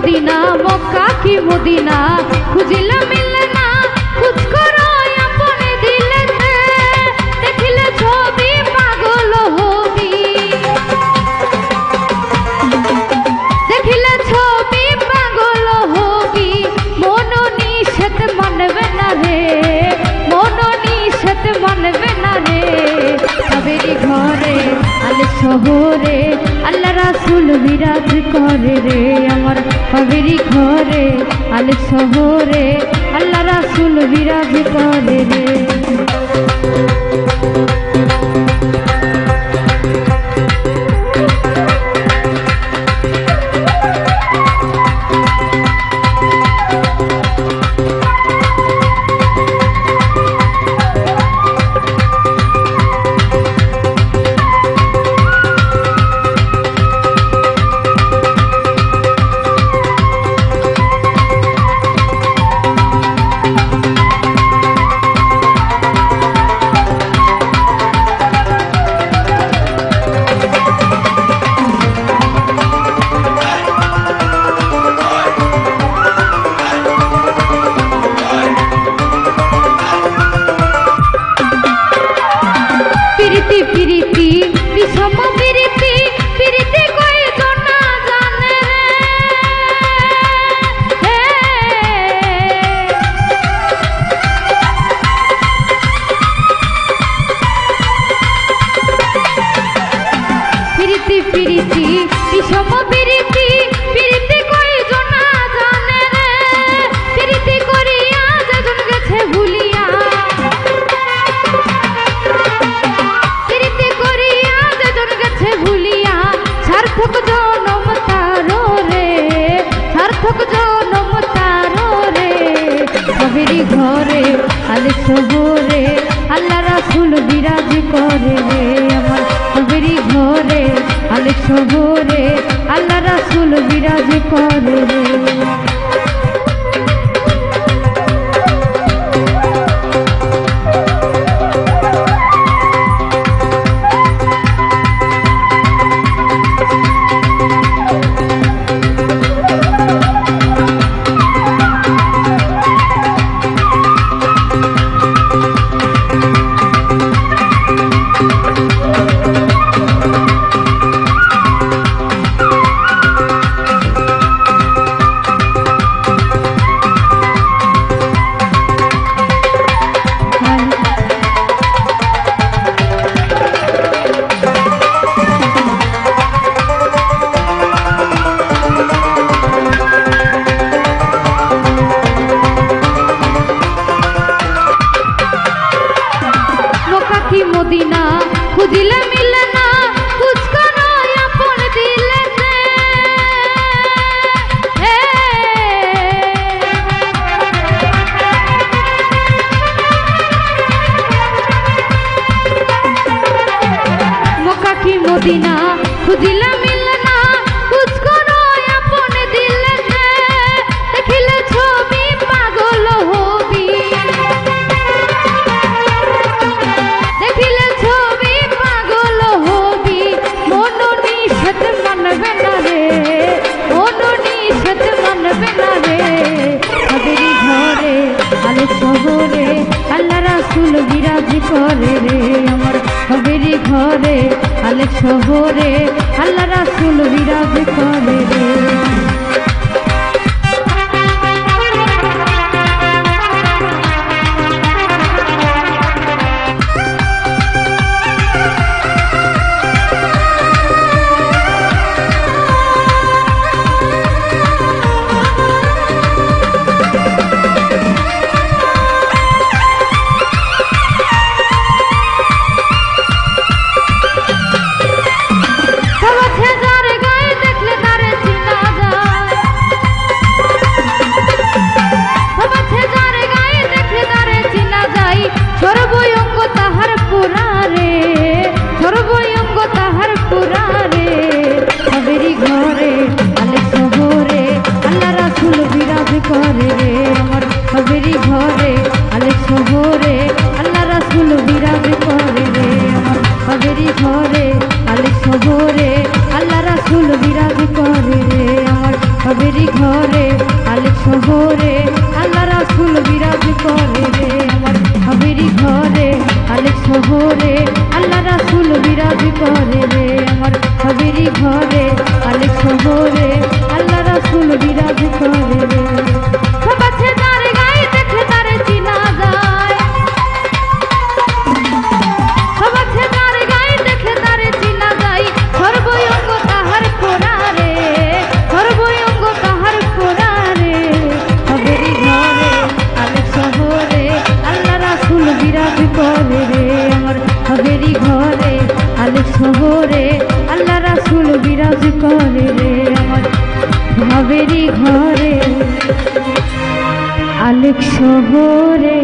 Medina Mecca কি Medina খুঁজিলে মিলে না খুঁজ করো আপনে দিলেতে দেখিলে ছবি পাগল হবি দেখিলে ছবি পাগল হবি মন নিষেধ মানবে না রে মন নিষেধ মানবে না রে সবেরই ঘরে আলে শহরে আল্লাহ রাসূল বিরাজ করে রে আমার সবেরই ঘরে আলে শহরে আল্লাহ রাসূল বিরাজ করে রে পিরিতি পিরিতি বিষম পিরিতি পিরিতি কই জনা জানে রে পিরিতি পিরিতি বিষম পিরিতি পিরিতি কই জনা জানে রে পিরিতি করিয়া যেজন গেছে ভুলিয়া সার্থক জনম তারো রে সার্থক জনম তারো রে সবেরই ঘরে আলে শহরে আল্লাহ রাসূল বিরাজ করে রে আমার সবেরই ঘরে আলে শহরে আল্লাহ রাসূল বিরাজ করে রে মদিনা খুঁজিলে মিলে না খুঁজ করো আপন দিলেতে মক্কা কি মদিনা খুঁজিলে মিলে না খুঁজ করো আপন দিলেতে দেখিলে ছবি পাগল হবি দেখিলে ছবি পাগল হবি মন নিষেধ মানবে না রে মন নিষেধ মানবে না রে সবেরই ঘরে আলে শহরে আল্লাহ রাসূল বিরাজ করে রে আমার সবেরই ঘরে আলে শহরে আল্লাহ রাসূল বিরাজ করে রে সব আছে যার গায়ে দেখলে তারে চিনা যায় ভাবেরি ঘরে আলেক শহরে আল্লাহ রাসূল বিরাজ করে রে। আমার ভাবেরি ঘরে আলেক শহরে আল্লাহ রাসূল বিরাজ করে রে। আমার ভাবেরি ঘরে আলেক শহরে আল্লাহ রাসূল বিরাজ করে রে। সব আছে তার গায়ে দেখে তারে চিনা যায়, সব আছে তার গায়ে দেখে তারে চিনা যায়। সর্বঙ্গ তাহার কোরা রে, সর্বঙ্গ তাহার কোরা রে। ভাবেরি ঘরে আলেক শহরে আল্লাহ রাসূল বিরাজ করে রে। আমার ভাবেরি ঘরে আলেক শহরে আল্লাহ রাসূল বিরাজ করে রে। আমার ভাবেরি ঘরে আলেক শহরে।